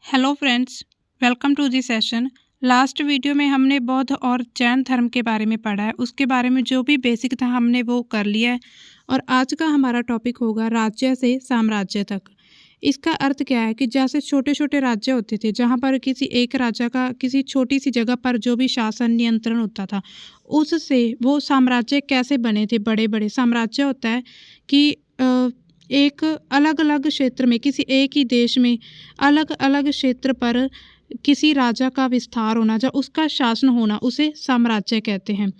Hello friends, welcome to the session. Last video में हमने बौद्ध और जैन धर्म के बारे में पढ़ा है। उसके बारे में जो भी बेसिक था हमने वो कर लिया है। और आज का हमारा टॉपिक होगा राज्य से साम्राज्य तक। इसका अर्थ क्या है कि जैसे छोटे छोटे राज्य होते थे जहाँ पर किसी एक राजा का किसी छोटी सी जगह पर जो भी शासन नियंत्रण होता था, उससे वो साम्राज्य कैसे बने थे। बड़े बड़े साम्राज्य होता है कि एक अलग अलग क्षेत्र में किसी एक ही देश में अलग अलग क्षेत्र पर किसी राजा का विस्तार होना, जब उसका शासन होना, उसे साम्राज्य कहते हैं।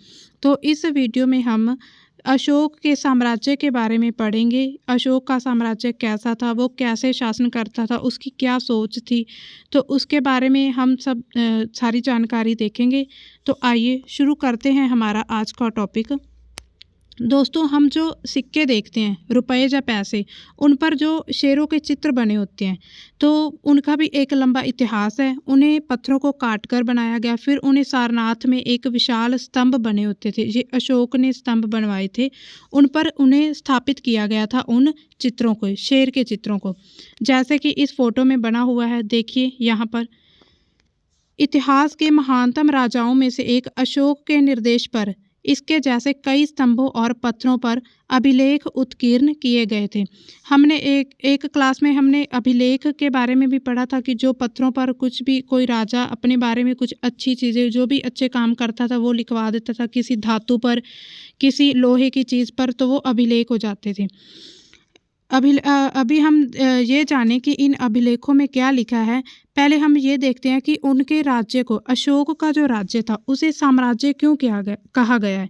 तो इस वीडियो में हम अशोक के साम्राज्य के बारे में पढ़ेंगे। अशोक का साम्राज्य कैसा था, वो कैसे शासन करता था, उसकी क्या सोच थी, तो उसके बारे में हम सब सारी जानकारी देखेंगे। तो आइए शुरू करते हैं हमारा आज का टॉपिक। दोस्तों, हम जो सिक्के देखते हैं, रुपए या पैसे, उन पर जो शेरों के चित्र बने होते हैं, तो उनका भी एक लंबा इतिहास है। उन्हें पत्थरों को काट कर बनाया गया, फिर उन्हें सारनाथ में एक विशाल स्तंभ बने होते थे, ये अशोक ने स्तंभ बनवाए थे। उन पर उन्हें स्थापित किया गया था, उन चित्रों को, शेर के चित्रों को, जैसे कि इस फोटो में बना हुआ है। देखिए यहाँ पर इतिहास के महानतम राजाओं में से एक अशोक के निर्देश पर इसके जैसे कई स्तंभों और पत्थरों पर अभिलेख उत्कीर्ण किए गए थे। हमने एक क्लास में हमने अभिलेख के बारे में भी पढ़ा था कि जो पत्थरों पर कुछ भी कोई राजा अपने बारे में कुछ अच्छी चीज़ें, जो भी अच्छे काम करता था वो लिखवा देता था किसी धातु पर, किसी लोहे की चीज़ पर, तो वो अभिलेख हो जाते थे। अभी हम ये जानें कि इन अभिलेखों में क्या लिखा है। पहले हम ये देखते हैं कि उनके राज्य को, अशोक का जो राज्य था, उसे साम्राज्य क्यों कहा गया है।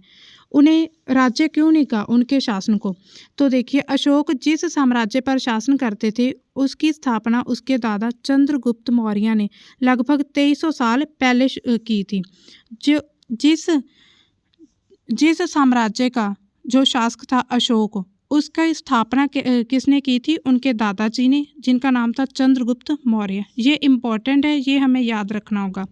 उन्हें राज्य क्यों नहीं कहा, उनके शासन को। तो देखिए, अशोक जिस साम्राज्य पर शासन करते थे उसकी स्थापना उसके दादा चंद्रगुप्त मौर्य ने लगभग 2300 साल पहले की थी। जो जिस जिस साम्राज्य का जो शासक था अशोक, उसका स्थापना किसने की थी, उनके दादाजी ने, जिनका नाम था चंद्रगुप्त मौर्य। ये इम्पोर्टेंट है, ये हमें याद रखना होगा।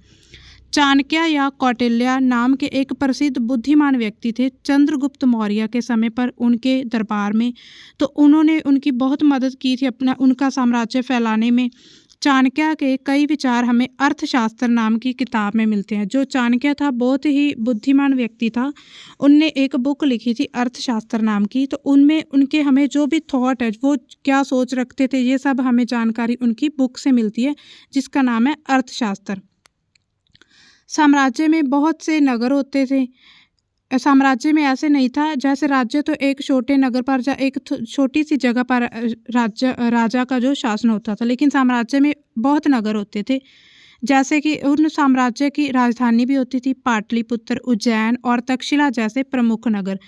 चाणक्य या कौटिल्य नाम के एक प्रसिद्ध बुद्धिमान व्यक्ति थे चंद्रगुप्त मौर्य के समय पर उनके दरबार में। तो उन्होंने उनकी बहुत मदद की थी उनका साम्राज्य फैलाने में। चाणक्य के कई विचार हमें अर्थशास्त्र नाम की किताब में मिलते हैं। जो चाणक्य था बहुत ही बुद्धिमान व्यक्ति था, उनने एक बुक लिखी थी अर्थशास्त्र नाम की। तो उनमें उनके हमें जो भी थॉट है, वो क्या सोच रखते थे, ये सब हमें जानकारी उनकी बुक से मिलती है, जिसका नाम है अर्थशास्त्र। साम्राज्य में बहुत से नगर होते थे। साम्राज्य में ऐसे नहीं था, जैसे राज्य तो एक छोटे नगर पर या एक छोटी सी जगह पर राजा का जो शासन होता था, लेकिन साम्राज्य में बहुत नगर होते थे। जैसे कि उन साम्राज्य की राजधानी भी होती थी पाटलिपुत्र, उज्जैन और तक्षशिला जैसे प्रमुख नगर।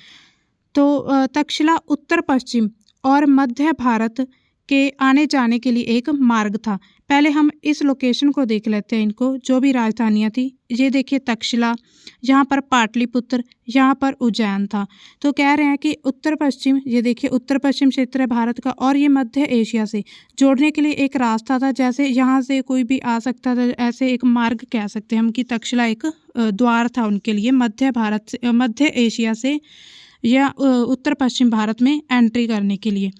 तो तक्षशिला उत्तर पश्चिम और मध्य भारत के आने जाने के लिए एक मार्ग था। पहले हम इस लोकेशन को देख लेते हैं, इनको जो भी राजधानियाँ थी। ये देखिए तक्षशिला, यहाँ पर पाटलिपुत्र, यहाँ पर उज्जैन था। तो कह रहे हैं कि उत्तर पश्चिम, ये देखिए उत्तर पश्चिम क्षेत्र है भारत का, और ये मध्य एशिया से जोड़ने के लिए एक रास्ता था। जैसे यहाँ से कोई भी आ सकता था, ऐसे एक मार्ग कह सकते हैं हम कि तक्षशिला एक द्वार था उनके लिए मध्य एशिया से या उत्तर पश्चिम भारत में एंट्री करने के लिए।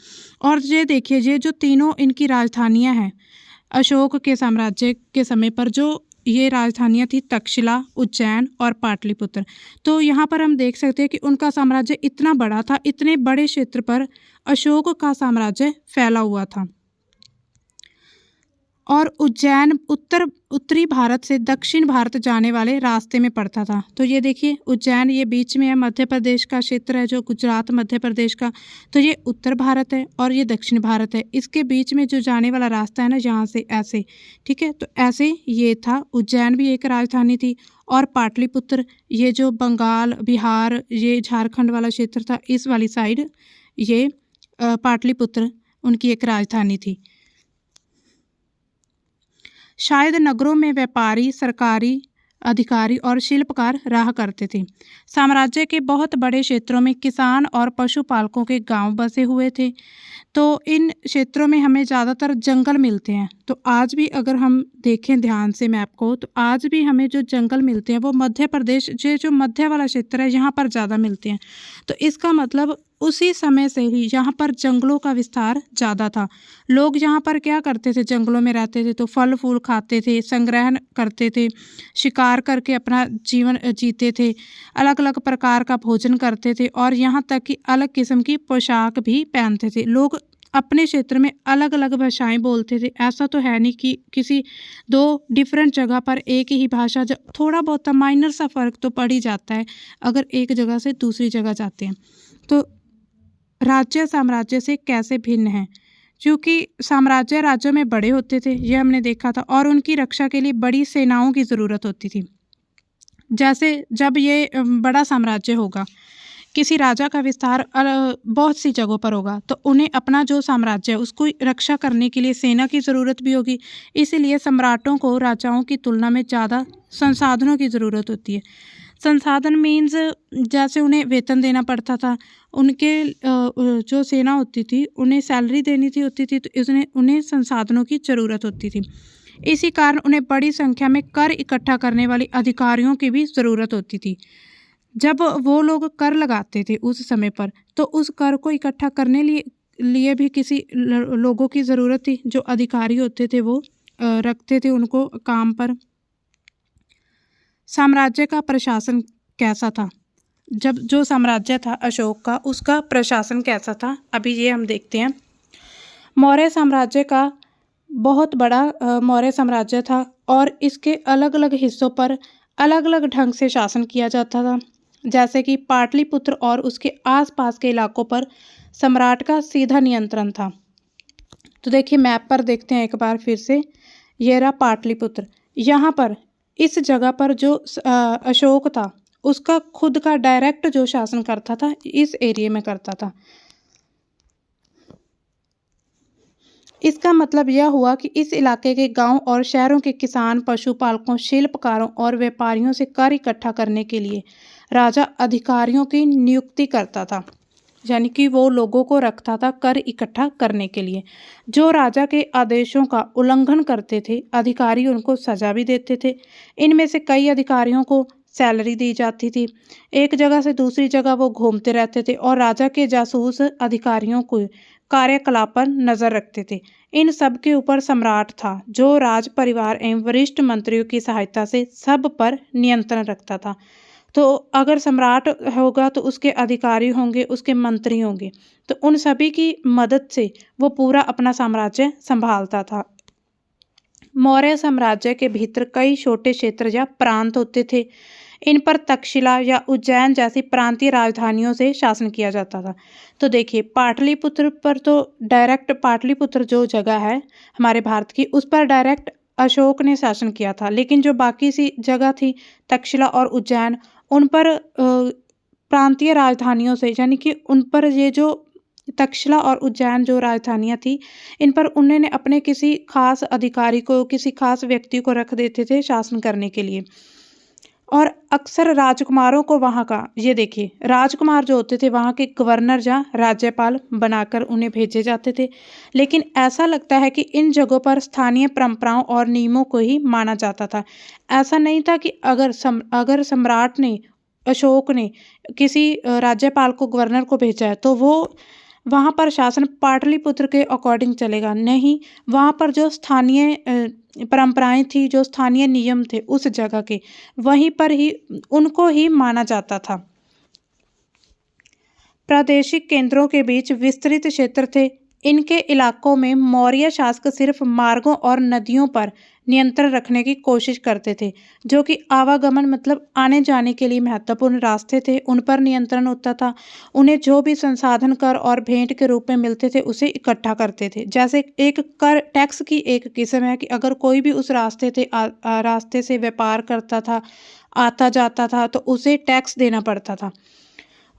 और ये देखिए, ये जो तीनों इनकी राजधानियां हैं अशोक के साम्राज्य के समय पर, जो ये राजधानियां थी तक्षशिला, उज्जैन और पाटलिपुत्र। तो यहाँ पर हम देख सकते हैं कि उनका साम्राज्य इतना बड़ा था, इतने बड़े क्षेत्र पर अशोक का साम्राज्य फैला हुआ था। और उज्जैन उत्तरी भारत से दक्षिण भारत जाने वाले रास्ते में पड़ता था। तो ये देखिए उज्जैन, ये बीच में है, मध्य प्रदेश का क्षेत्र है, जो गुजरात मध्य प्रदेश का। तो ये उत्तर भारत है और ये दक्षिण भारत है। इसके बीच में जो जाने वाला रास्ता है ना, यहाँ से ऐसे, ठीक है। तो ऐसे ये था। उज्जैन भी एक राजधानी थी। और पाटलिपुत्र, ये जो बंगाल, बिहार, ये झारखंड वाला क्षेत्र था, इस वाली साइड ये पाटलिपुत्र उनकी एक राजधानी थी। शायद नगरों में व्यापारी, सरकारी अधिकारी और शिल्पकार रहा करते थे। साम्राज्य के बहुत बड़े क्षेत्रों में किसान और पशुपालकों के गांव बसे हुए थे। तो इन क्षेत्रों में हमें ज़्यादातर जंगल मिलते हैं। तो आज भी अगर हम देखें ध्यान से मैप को, तो आज भी हमें जो जंगल मिलते हैं वो मध्य प्रदेश, जो मध्य वाला क्षेत्र है, यहाँ पर ज़्यादा मिलते हैं। तो इसका मतलब उसी समय से ही यहाँ पर जंगलों का विस्तार ज़्यादा था। लोग यहाँ पर क्या करते थे, जंगलों में रहते थे तो फल फूल खाते थे, संग्रहण करते थे, शिकार करके अपना जीवन जीते थे, अलग अलग प्रकार का भोजन करते थे और यहाँ तक कि अलग किस्म की पोशाक भी पहनते थे। लोग अपने क्षेत्र में अलग अलग भाषाएं बोलते थे। ऐसा तो है नहीं कि किसी दो डिफरेंट जगह पर एक ही भाषा, थोड़ा बहुत माइनर सा फ़र्क तो पड़ ही जाता है अगर एक जगह से दूसरी जगह जाते हैं। तो राज्य साम्राज्य से कैसे भिन्न है, क्योंकि साम्राज्य राज्यों में बड़े होते थे, ये हमने देखा था, और उनकी रक्षा के लिए बड़ी सेनाओं की ज़रूरत होती थी। जैसे जब ये बड़ा साम्राज्य होगा, किसी राजा का विस्तार बहुत सी जगहों पर होगा, तो उन्हें अपना जो साम्राज्य है उसको रक्षा करने के लिए सेना की ज़रूरत भी होगी। इसीलिए सम्राटों को राजाओं की तुलना में ज़्यादा संसाधनों की ज़रूरत होती है। संसाधन मीन्स जैसे उन्हें वेतन देना पड़ता था, उनके जो सेना होती थी उन्हें सैलरी देनी होती थी, तो उन्हें संसाधनों की ज़रूरत होती थी। इसी कारण उन्हें बड़ी संख्या में कर इकट्ठा करने वाले अधिकारियों की भी ज़रूरत होती थी। जब वो लोग कर लगाते थे उस समय पर, तो उस कर को इकट्ठा करने लिए भी किसी लोगों की ज़रूरत थी। जो अधिकारी होते थे वो रखते थे उनको काम पर। साम्राज्य का प्रशासन कैसा था? जब जो साम्राज्य था अशोक का, उसका प्रशासन कैसा था, अभी ये हम देखते हैं। मौर्य साम्राज्य का बहुत बड़ा मौर्य साम्राज्य था और इसके अलग अलग हिस्सों पर अलग अलग ढंग से शासन किया जाता था। जैसे कि पाटलिपुत्र और उसके आसपास के इलाकों पर सम्राट का सीधा नियंत्रण था। तो देखिए मैप पर देखते हैं एक बार फिर से। ये रहा पाटलिपुत्र। यहाँ पर इस जगह पर जो अशोक था उसका खुद का डायरेक्ट जो शासन करता था इस एरिया में करता था। इसका मतलब यह हुआ कि इस इलाके के गांव और शहरों के किसान, पशुपालकों, शिल्पकारों और व्यापारियों से कर इकट्ठा करने के लिए राजा अधिकारियों की नियुक्ति करता था, यानी कि वो लोगों को रखता था कर इकट्ठा करने के लिए। जो राजा के आदेशों का उल्लंघन करते थे, अधिकारी उनको सजा भी देते थे। इनमें से कई अधिकारियों को सैलरी दी जाती थी। एक जगह से दूसरी जगह वो घूमते रहते थे और राजा के जासूस अधिकारियों को कार्यकलाप पर नजर रखते थे। इन सब के ऊपर सम्राट था, जो राज परिवार एवं वरिष्ठ मंत्रियों की सहायता से सब पर नियंत्रण रखता था। तो अगर सम्राट होगा तो उसके अधिकारी होंगे, उसके मंत्री होंगे, तो उन सभी की मदद से वो पूरा अपना साम्राज्य संभालता था। मौर्य साम्राज्य के भीतर कई छोटे क्षेत्र या प्रांत होते थे। इन पर तक्षशिला या उज्जैन जैसी प्रांतीय राजधानियों से शासन किया जाता था। तो देखिए पाटलिपुत्र पर तो डायरेक्ट, पाटलिपुत्र जो जगह है हमारे भारत की, उस पर डायरेक्ट अशोक ने शासन किया था। लेकिन जो बाकी सी जगह थी तक्षशिला और उज्जैन, उन पर प्रांतीय राजधानियों से, यानी कि उन पर ये जो तक्षशिला और उज्जैन जो राजधानियाँ थी, इन पर उन्होंने अपने किसी खास अधिकारी को, किसी खास व्यक्ति को रख देते थे शासन करने के लिए। और अक्सर राजकुमारों को वहाँ का, ये देखिए राजकुमार जो होते थे वहाँ के गवर्नर या राज्यपाल बनाकर उन्हें भेजे जाते थे। लेकिन ऐसा लगता है कि इन जगहों पर स्थानीय परंपराओं और नियमों को ही माना जाता था। ऐसा नहीं था कि अगर सम्राट ने, अशोक ने किसी राज्यपाल को, गवर्नर को भेजा है तो वो वहाँ पर शासन पाटलिपुत्र के अकॉर्डिंग चलेगा। नहीं, वहाँ पर जो स्थानीय परंपराएं थी, जो स्थानीय नियम थे उस जगह के, वहीं पर ही उनको ही माना जाता था। प्रादेशिक केंद्रों के बीच विस्तृत क्षेत्र थे। इनके इलाकों में मौर्य शासक सिर्फ मार्गों और नदियों पर नियंत्रण रखने की कोशिश करते थे, जो कि आवागमन मतलब आने जाने के लिए महत्वपूर्ण रास्ते थे, उन पर नियंत्रण होता था। उन्हें जो भी संसाधन कर और भेंट के रूप में मिलते थे उसे इकट्ठा करते थे। जैसे एक कर टैक्स की एक किस्म है कि अगर कोई भी उस रास्ते से व्यापार करता था, आता जाता था, तो उसे टैक्स देना पड़ता था।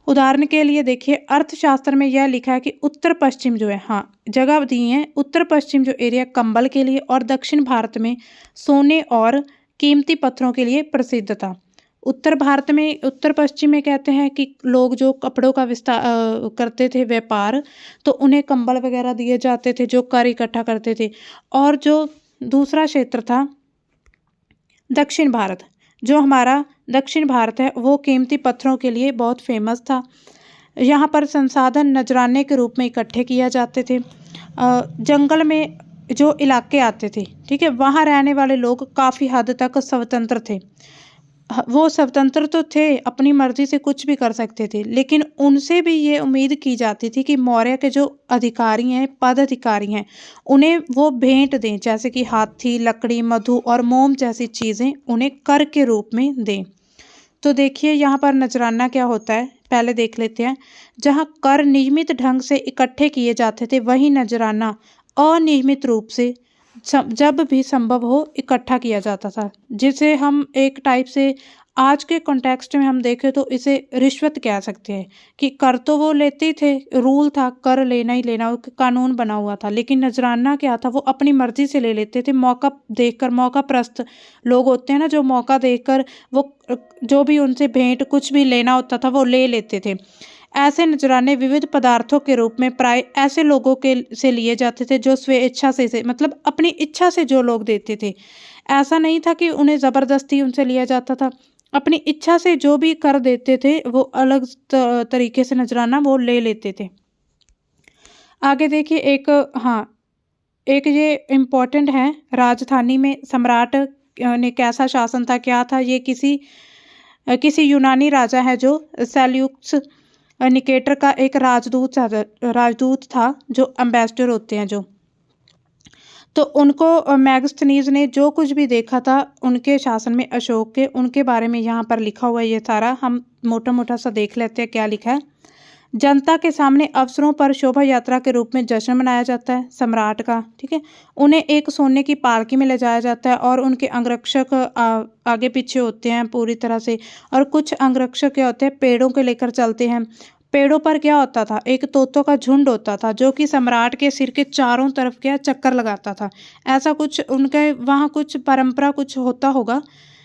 उदाहरण के लिए देखिए अर्थशास्त्र में यह लिखा है कि उत्तर पश्चिम जो है, हाँ जगह दी है, उत्तर पश्चिम जो एरिया कंबल के लिए और दक्षिण भारत में सोने और कीमती पत्थरों के लिए प्रसिद्ध था। उत्तर भारत में, उत्तर पश्चिम में कहते हैं कि लोग जो कपड़ों का विस्तार करते थे व्यापार, तो उन्हें कंबल वगैरह दिए जाते थे जो कर इकट्ठा करते थे। और जो दूसरा क्षेत्र था दक्षिण भारत, जो हमारा दक्षिण भारत है वो कीमती पत्थरों के लिए बहुत फेमस था। यहाँ पर संसाधन नजराने के रूप में इकट्ठे किए जाते थे। जंगल में जो इलाके आते थे, ठीक है, वहाँ रहने वाले लोग काफ़ी हद तक स्वतंत्र थे। वो स्वतंत्र तो थे, अपनी मर्जी से कुछ भी कर सकते थे, लेकिन उनसे भी ये उम्मीद की जाती थी कि मौर्य के जो अधिकारी हैं, पद अधिकारी हैं, उन्हें वो भेंट दें, जैसे कि हाथी, लकड़ी, मधु और मोम जैसी चीज़ें उन्हें कर के रूप में दें। तो देखिए यहाँ पर नजराना क्या होता है, पहले देख लेते हैं। जहाँ कर नियमित ढंग से इकट्ठे किए जाते थे, वहीं नजराना अनियमित रूप से जब भी संभव हो इकट्ठा किया जाता था, जिसे हम एक टाइप से आज के कॉन्टेक्स्ट में हम देखें तो इसे रिश्वत कह सकते हैं। कि कर तो वो लेते ही थे, रूल था, कर लेना ही लेना, कानून बना हुआ था, लेकिन नजराना क्या था, वो अपनी मर्जी से ले लेते थे। मौका देखकर, मौका प्रस्त लोग होते हैं ना, जो मौका देखकर वो जो भी उनसे भेंट कुछ भी लेना होता था वो ले लेते थे। ऐसे नजराने विविध पदार्थों के रूप में प्राय ऐसे लोगों के से लिए जाते थे जो स्वेच्छा से मतलब अपनी इच्छा से जो लोग देते थे। ऐसा नहीं था कि उन्हें ज़बरदस्ती उनसे लिया जाता था। अपनी इच्छा से जो भी कर देते थे वो अलग तरीके से नजराना वो ले लेते थे। आगे देखिए एक, हाँ, एक ये इम्पोर्टेंट है, राजधानी में सम्राट ने कैसा शासन था, क्या था ये। किसी यूनानी राजा है जो सेल्यूकस निकेटर का एक राजदूत था, जो एम्बेसडर होते हैं जो। तो उनको मैगस्थनीज ने जो कुछ भी देखा था उनके शासन में, अशोक के, उनके बारे में यहाँ पर लिखा हुआ है। ये सारा हम मोटा मोटा सा देख लेते हैं क्या लिखा है। जनता के सामने अवसरों पर शोभा यात्रा के रूप में जश्न मनाया जाता है सम्राट का, ठीक है। उन्हें एक सोने की पालकी में ले जाया जाता है और उनके अंगरक्षक आगे पीछे होते हैं पूरी तरह से। और कुछ अंगरक्षक क्या होते हैं, पेड़ों के लेकर चलते हैं। पेड़ों पर क्या होता था, एक तोतों का झुंड होता था जो कि सम्राट के सिर के चारों तरफ क्या चक्कर लगाता था। ऐसा कुछ उनके वहाँ कुछ परंपरा कुछ होता होगा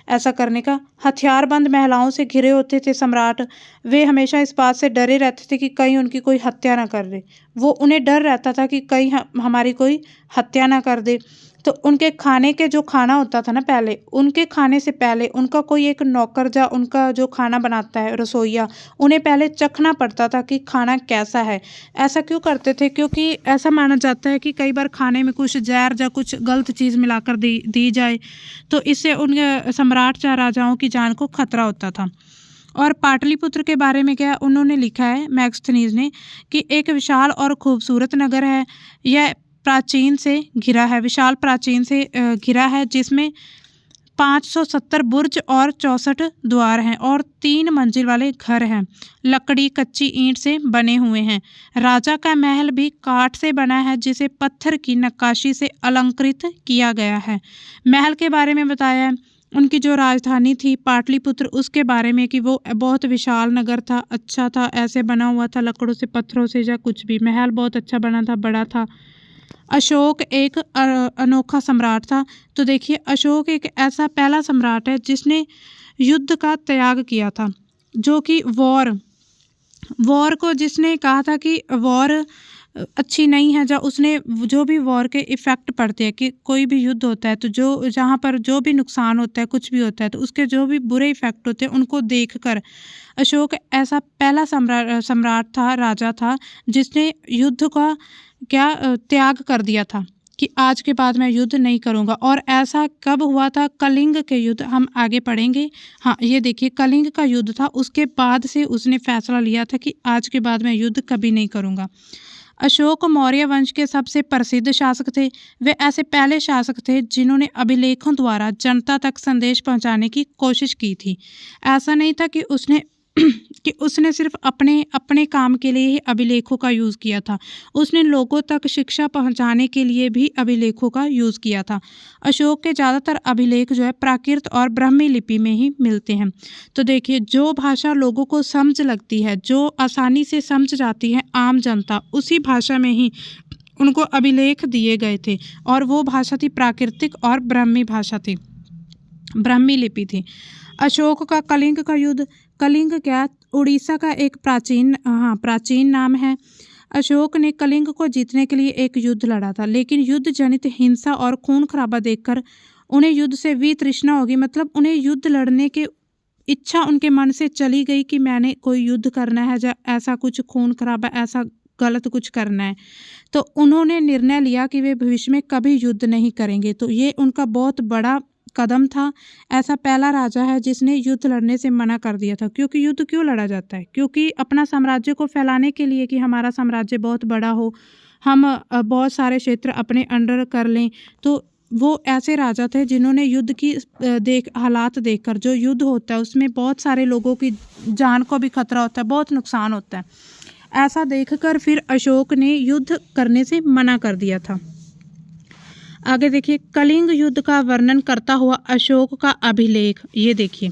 ऐसा करने का। हथियारबंद महिलाओं से घिरे होते थे सम्राट। वे हमेशा इस बात से डरे रहते थे कि कहीं उनकी कोई हत्या ना कर दे। वो उन्हें डर रहता था कि कहीं हमारी कोई हत्या ना कर दे। तो उनके खाने के जो खाना होता था ना, पहले उनके खाने से पहले उनका कोई एक नौकर या उनका जो खाना बनाता है रसोइया, उन्हें पहले चखना पड़ता था कि खाना कैसा है। ऐसा क्यों करते थे, क्योंकि ऐसा माना जाता है कि कई बार खाने में कुछ जहर या कुछ गलत चीज़ मिलाकर दी जाए तो इससे उनके सम्राट या राजाओं की जान को खतरा होता था। और पाटलिपुत्र के बारे में क्या उन्होंने लिखा है मैगस्थनीज ने, कि एक विशाल और खूबसूरत नगर है। यह प्राचीन से घिरा है, विशाल प्राचीन से घिरा है, जिसमें 570 बुर्ज और 64 द्वार हैं और 3 मंजिल वाले घर हैं। लकड़ी, कच्ची ईंट से बने हुए हैं। राजा का महल भी काठ से बना है, जिसे पत्थर की नक्काशी से अलंकृत किया गया है। महल के बारे में बताया है। उनकी जो राजधानी थी पाटलिपुत्र, उसके बारे में कि वो बहुत विशाल नगर था, अच्छा था, ऐसे बना हुआ था लकड़ों से, पत्थरों से या कुछ भी। महल बहुत अच्छा बना था, बड़ा था। अशोक एक अनोखा सम्राट था। तो देखिए अशोक एक ऐसा पहला सम्राट है जिसने युद्ध का त्याग किया था, जो कि वॉर को जिसने कहा था कि वॉर अच्छी नहीं है। जब उसने जो भी वॉर के इफ़ेक्ट पड़ते हैं, कि कोई भी युद्ध होता है तो जो जहाँ पर जो भी नुकसान होता है, कुछ भी होता है, तो उसके जो भी बुरे इफ़ेक्ट होते हैं उनको देखकर अशोक ऐसा पहला सम्राट था, राजा था, जिसने युद्ध का क्या त्याग कर दिया था कि आज के बाद मैं युद्ध नहीं करूंगा। और ऐसा कब हुआ था, कलिंग के युद्ध, हम आगे पढ़ेंगे। हाँ, ये देखिए कलिंग का युद्ध था, उसके बाद से उसने फैसला लिया था कि आज के बाद मैं युद्ध कभी नहीं करूंगा। अशोक मौर्य वंश के सबसे प्रसिद्ध शासक थे। वे ऐसे पहले शासक थे जिन्होंने अभिलेखों द्वारा जनता तक संदेश पहुंचाने की कोशिश की थी। ऐसा नहीं था कि उसने सिर्फ अपने काम के लिए ही अभिलेखों का यूज़ किया था। उसने लोगों तक शिक्षा पहुंचाने के लिए भी अभिलेखों का यूज़ किया था। अशोक के ज़्यादातर अभिलेख जो है प्राकृत और ब्राह्मी लिपि में ही मिलते हैं। तो देखिए जो भाषा लोगों को समझ लगती है, जो आसानी से समझ जाती है आम जनता, उसी भाषा में ही उनको अभिलेख दिए गए थे। और वो भाषा थी प्राकृतिक और ब्राह्मी भाषा थी, ब्राह्मी लिपि थी। अशोक का कलिंग का युद्ध, कलिंग क्या उड़ीसा का एक प्राचीन नाम है। अशोक ने कलिंग को जीतने के लिए एक युद्ध लड़ा था, लेकिन युद्ध जनित हिंसा और खून खराबा देखकर उन्हें युद्ध से वितृष्णा होगी। मतलब उन्हें युद्ध लड़ने के इच्छा उनके मन से चली गई कि मैंने कोई युद्ध करना है या ऐसा कुछ खून खराबा ऐसा गलत कुछ करना है, तो उन्होंने निर्णय लिया कि वे भविष्य में कभी युद्ध नहीं करेंगे। तो ये उनका बहुत बड़ा कदम था। ऐसा पहला राजा है जिसने युद्ध लड़ने से मना कर दिया था। क्योंकि युद्ध क्यों लड़ा जाता है? क्योंकि अपना साम्राज्य को फैलाने के लिए, कि हमारा साम्राज्य बहुत बड़ा हो, हम बहुत सारे क्षेत्र अपने अंडर कर लें। तो वो ऐसे राजा थे जिन्होंने युद्ध की हालात देखकर, जो युद्ध होता है उसमें बहुत सारे लोगों की जान को भी खतरा होता है, बहुत नुकसान होता है, ऐसा देखकर फिर अशोक ने युद्ध करने से मना कर दिया था। आगे देखिए, कलिंग युद्ध का वर्णन करता हुआ अशोक का अभिलेख। ये देखिए,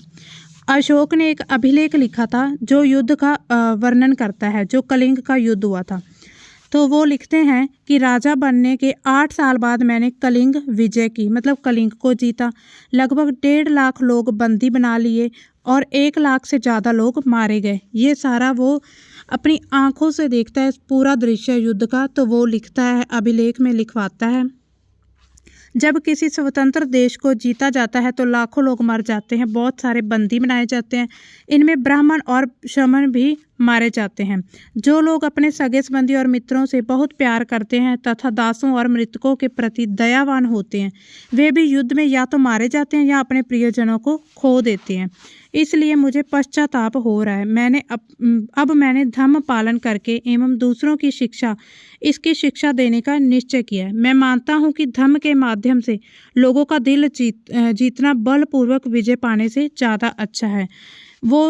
अशोक ने एक अभिलेख लिखा था जो युद्ध का वर्णन करता है, जो कलिंग का युद्ध हुआ था। तो वो लिखते हैं कि राजा बनने के 8 साल बाद मैंने कलिंग विजय की, मतलब कलिंग को जीता। लगभग 1.5 लाख लोग बंदी बना लिए और 1 लाख से ज़्यादा लोग मारे गए। ये सारा वो अपनी आंखों से देखता है पूरा दृश्य युद्ध का, तो वो लिखता है, अभिलेख में लिखवाता है। जब किसी स्वतंत्र देश को जीता जाता है तो लाखों लोग मर जाते हैं, बहुत सारे बंदी बनाए जाते हैं, इनमें ब्राह्मण और श्रमण भी मारे जाते हैं। जो लोग अपने सगे संबंधी और मित्रों से बहुत प्यार करते हैं तथा दासों और मृतकों के प्रति दयावान होते हैं, वे भी युद्ध में या तो मारे जाते हैं या अपने प्रियजनों को खो देते हैं। इसलिए मुझे पश्चाताप हो रहा है। मैंने धम्म पालन करके एवं दूसरों की इसकी शिक्षा देने का निश्चय किया है। मैं मानता हूँ कि धम्म के माध्यम से लोगों का दिल जीतना बलपूर्वक विजय पाने से ज़्यादा अच्छा है। वो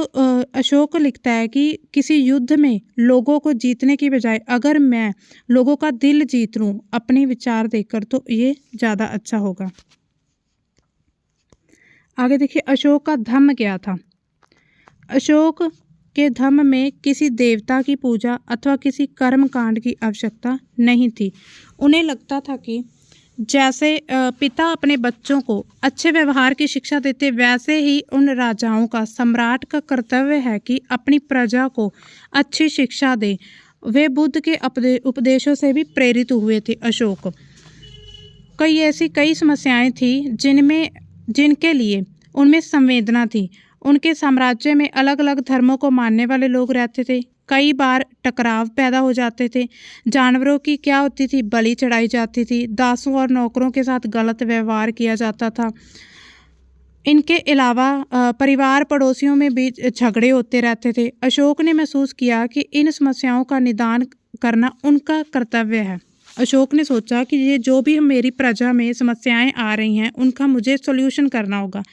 अशोक लिखता है कि किसी युद्ध में लोगों को जीतने की बजाय अगर मैं लोगों का दिल जीत लूँ अपने विचार देकर, तो ये ज़्यादा अच्छा होगा। आगे देखिए, अशोक का धम्म क्या था। अशोक के धम्म में किसी देवता की पूजा अथवा किसी कर्म कांड की आवश्यकता नहीं थी। उन्हें लगता था कि जैसे पिता अपने बच्चों को अच्छे व्यवहार की शिक्षा देते, वैसे ही उन राजाओं का, सम्राट का कर्तव्य है कि अपनी प्रजा को अच्छी शिक्षा दे। वे बुद्ध के उपदेशों से भी प्रेरित हुए थे अशोक। कई समस्याएं थी जिनके लिए उनमें संवेदना थी। उनके साम्राज्य में अलग अलग धर्मों को मानने वाले लोग रहते थे। कई बार टकराव पैदा हो जाते थे। जानवरों की क्या होती थी, बलि चढ़ाई जाती थी। दासों और नौकरों के साथ गलत व्यवहार किया जाता था। इनके अलावा परिवार पड़ोसियों में भी झगड़े होते रहते थे। अशोक ने महसूस किया कि इन समस्याओं का निदान करना उनका कर्तव्य है। अशोक ने सोचा कि ये जो भी मेरी प्रजा में समस्याएं आ रही हैं, उनका मुझे सॉल्यूशन करना होगा।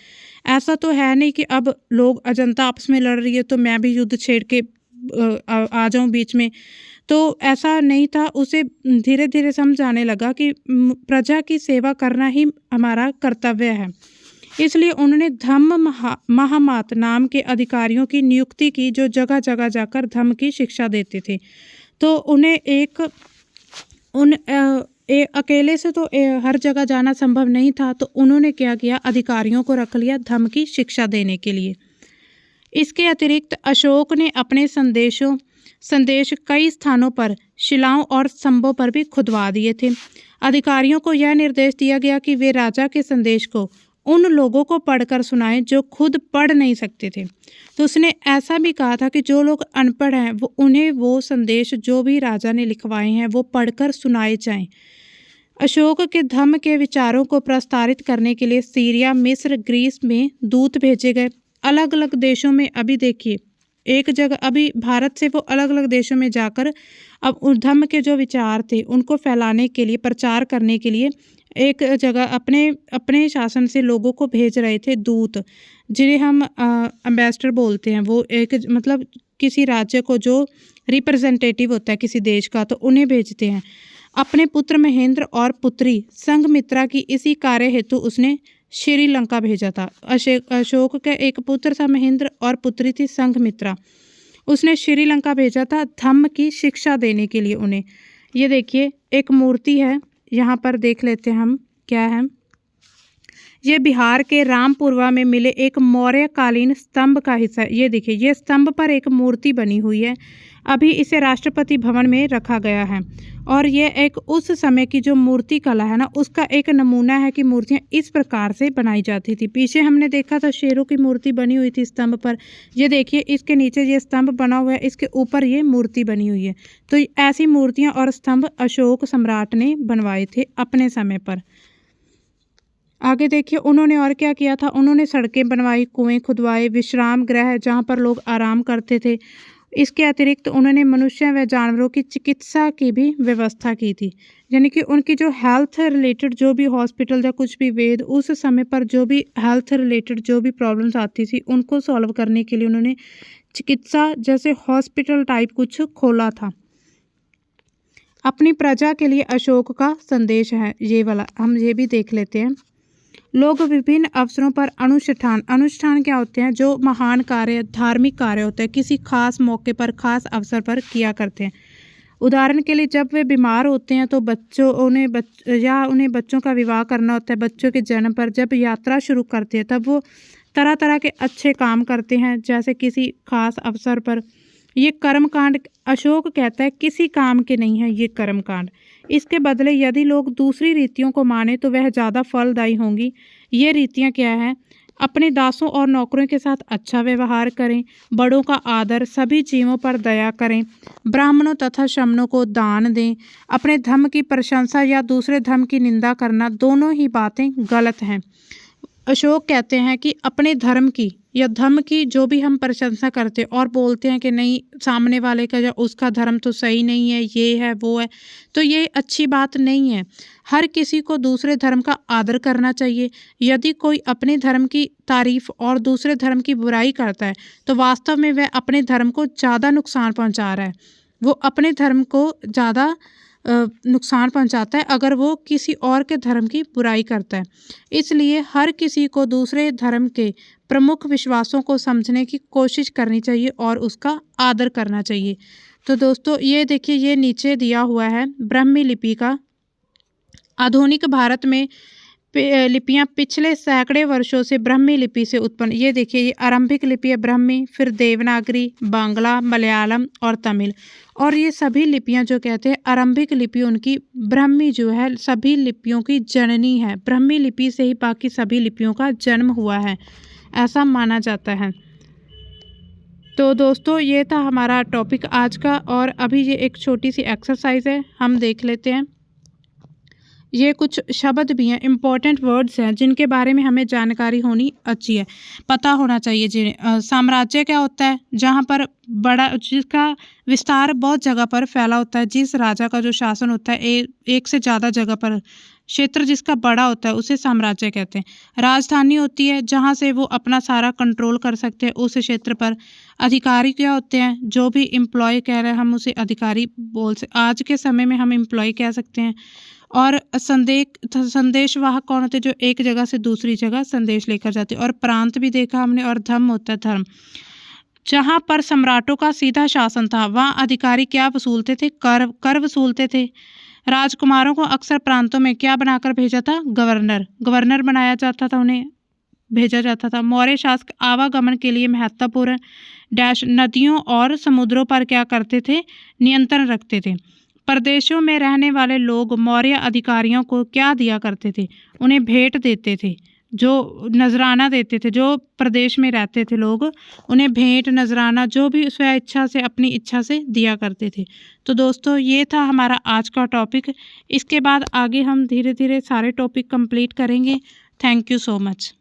ऐसा तो है नहीं कि अब लोग अजंता आपस में लड़ रही है तो मैं भी युद्ध छेड़ के आ जाऊं बीच में। तो ऐसा नहीं था। उसे धीरे धीरे समझ आने लगा कि प्रजा की सेवा करना ही हमारा कर्तव्य है। इसलिए उन्होंने धम्म महामात नाम के अधिकारियों की नियुक्ति की, जो जगह जगह जाकर धम्म की शिक्षा देते थे। तो उन्हें अकेले से तो हर जगह जाना संभव नहीं था, तो उन्होंने क्या किया, अधिकारियों को रख लिया धम्म की शिक्षा देने के लिए। इसके अतिरिक्त अशोक ने अपने संदेश कई स्थानों पर शिलाओं और स्तंभों पर भी खुदवा दिए थे। अधिकारियों को यह निर्देश दिया गया कि वे राजा के संदेश को उन लोगों को पढ़कर सुनाएं जो खुद पढ़ नहीं सकते थे। तो उसने ऐसा भी कहा था कि जो लोग अनपढ़ हैं उन्हें वो संदेश जो भी राजा ने लिखवाए हैं वो पढ़कर सुनाए जाएं। अशोक के धम्म के विचारों को प्रसारित करने के लिए सीरिया, मिस्र, ग्रीस में दूत भेजे गए। अलग अलग देशों में, अभी देखिए एक जगह, अभी भारत से वो अलग अलग देशों में जाकर अब उन धम्म के जो विचार थे उनको फैलाने के लिए, प्रचार करने के लिए एक जगह अपने शासन से लोगों को भेज रहे थे दूत, जिन्हें हम एम्बेसडर बोलते हैं। वो एक मतलब किसी राज्य को जो रिप्रेजेंटेटिव होता है किसी देश का, तो उन्हें भेजते हैं। अपने पुत्र महेंद्र और पुत्री संघमित्रा की इसी कार्य हेतु उसने श्रीलंका भेजा था। अशोक का एक पुत्र था महेंद्र और पुत्री थी संघमित्रा। उसने श्रीलंका भेजा था धम्म की शिक्षा देने के लिए उन्हें। ये देखिए एक मूर्ति है, यहाँ पर देख लेते हैं हम क्या है। ये बिहार के रामपुरवा में मिले एक मौर्य कालीन स्तंभ का हिस्सा है। ये देखिए, ये स्तंभ पर एक मूर्ति बनी हुई है। अभी इसे राष्ट्रपति भवन में रखा गया है। और ये एक उस समय की जो मूर्ति कला है ना, उसका एक नमूना है कि मूर्तियाँ इस प्रकार से बनाई जाती थी। पीछे हमने देखा था शेरों की मूर्ति बनी हुई थी स्तंभ पर। ये देखिए, इसके नीचे ये स्तंभ बना हुआ है, इसके ऊपर ये मूर्ति बनी हुई है। तो ऐसी मूर्तियाँ और स्तंभ अशोक सम्राट ने बनवाए थे अपने समय पर। आगे देखिए उन्होंने और क्या किया था। उन्होंने सड़कें बनवाई, कुएं खुदवाए, विश्राम गृह जहाँ पर लोग आराम करते थे। इसके अतिरिक्त उन्होंने मनुष्य व जानवरों की चिकित्सा की भी व्यवस्था की थी। यानी कि उनकी जो हेल्थ रिलेटेड जो भी हॉस्पिटल या कुछ भी वेद उस समय पर जो भी हेल्थ रिलेटेड जो भी प्रॉब्लम्स आती थी उनको सॉल्व करने के लिए उन्होंने चिकित्सा जैसे हॉस्पिटल टाइप कुछ खोला था। अपनी प्रजा के लिए अशोक का संदेश है ये वाला, हम ये भी देख लेते हैं। लोग विभिन्न अवसरों पर अनुष्ठान क्या होते हैं, जो महान कार्य धार्मिक कार्य होते हैं किसी खास मौके पर खास अवसर पर किया करते हैं। उदाहरण के लिए जब वे बीमार होते हैं तो उन्हें बच्चों का विवाह करना होता है, बच्चों के जन्म पर जब यात्रा शुरू करते हैं तब वो तरह तरह के अच्छे काम करते हैं जैसे किसी खास अवसर पर। ये कर्मकांड अशोक कहता है किसी काम के नहीं है ये कर्मकांड। इसके बदले यदि लोग दूसरी रीतियों को माने तो वह ज़्यादा फलदायी होंगी। ये रीतियाँ क्या है, अपने दासों और नौकरों के साथ अच्छा व्यवहार करें, बड़ों का आदर, सभी जीवों पर दया करें, ब्राह्मणों तथा शमनों को दान दें। अपने धर्म की प्रशंसा या दूसरे धर्म की निंदा करना दोनों ही बातें गलत हैं। अशोक कहते हैं कि अपने धर्म की या धर्म की जो भी हम प्रशंसा करते और बोलते हैं कि नहीं सामने वाले का या उसका धर्म तो सही नहीं है, ये है वो है, तो ये अच्छी बात नहीं है। हर किसी को दूसरे धर्म का आदर करना चाहिए। यदि कोई अपने धर्म की तारीफ और दूसरे धर्म की बुराई करता है तो वास्तव में वह अपने धर्म को ज़्यादा नुकसान पहुंचा रहा है। वो अपने धर्म को ज़्यादा नुकसान पहुंचाता है अगर वो किसी और के धर्म की बुराई करता है। इसलिए हर किसी को दूसरे धर्म के प्रमुख विश्वासों को समझने की कोशिश करनी चाहिए और उसका आदर करना चाहिए। तो दोस्तों ये देखिए, ये नीचे दिया हुआ है ब्राह्मी लिपि का। आधुनिक भारत में लिपियाँ पिछले सैकड़े वर्षों से ब्राह्मी लिपि से उत्पन्न। ये देखिए, ये आरंभिक लिपि है ब्राह्मी, फिर देवनागरी, बांग्ला, मलयालम और तमिल। और ये सभी लिपियाँ जो कहते हैं आरंभिक लिपि उनकी ब्राह्मी जो है सभी लिपियों की जननी है। ब्राह्मी लिपि से ही बाकी सभी लिपियों का जन्म हुआ है, ऐसा माना जाता है। तो दोस्तों ये था हमारा टॉपिक आज का। और अभी ये एक छोटी सी एक्सरसाइज है, हम देख लेते हैं। ये कुछ शब्द भी हैं, इम्पॉर्टेंट वर्ड्स हैं जिनके बारे में हमें जानकारी होनी अच्छी है, पता होना चाहिए। साम्राज्य क्या होता है, जहाँ पर बड़ा जिसका विस्तार बहुत जगह पर फैला होता है, जिस राजा का जो शासन होता है एक से ज़्यादा जगह पर क्षेत्र जिसका बड़ा होता है उसे साम्राज्य कहते हैं। राजधानी होती है जहाँ से वो अपना सारा कंट्रोल कर सकते हैं उस क्षेत्र पर। अधिकारी क्या होते हैं, जो भी एम्प्लॉय कह रहे हैं हम उसे अधिकारी बोल सकते, आज के समय में हम एम्प्लॉय कह सकते हैं। और संदेशवाहक कौन होते हैं, जो एक जगह से दूसरी जगह संदेश लेकर जाते हैं। और प्रांत भी देखा हमने। और धर्म होता है धर्म, जहाँ पर सम्राटों का सीधा शासन था वहाँ अधिकारी क्या वसूलते थे, कर वसूलते थे। राजकुमारों को अक्सर प्रांतों में क्या बनाकर भेजा था, गवर्नर बनाया जाता था, उन्हें भेजा जाता था। मौर्य शासक आवागमन के लिए महत्वपूर्ण नदियों और समुद्रों पर क्या करते थे, नियंत्रण रखते थे। प्रदेशों में रहने वाले लोग मौर्य अधिकारियों को क्या दिया करते थे, उन्हें भेंट देते थे, जो नजराना देते थे। जो प्रदेश में रहते थे लोग उन्हें भेंट नजराना जो भी स्व इच्छा से अपनी इच्छा से दिया करते थे। तो दोस्तों ये था हमारा आज का टॉपिक। इसके बाद आगे हम धीरे धीरे सारे टॉपिक कंप्लीट करेंगे। Thank you so much.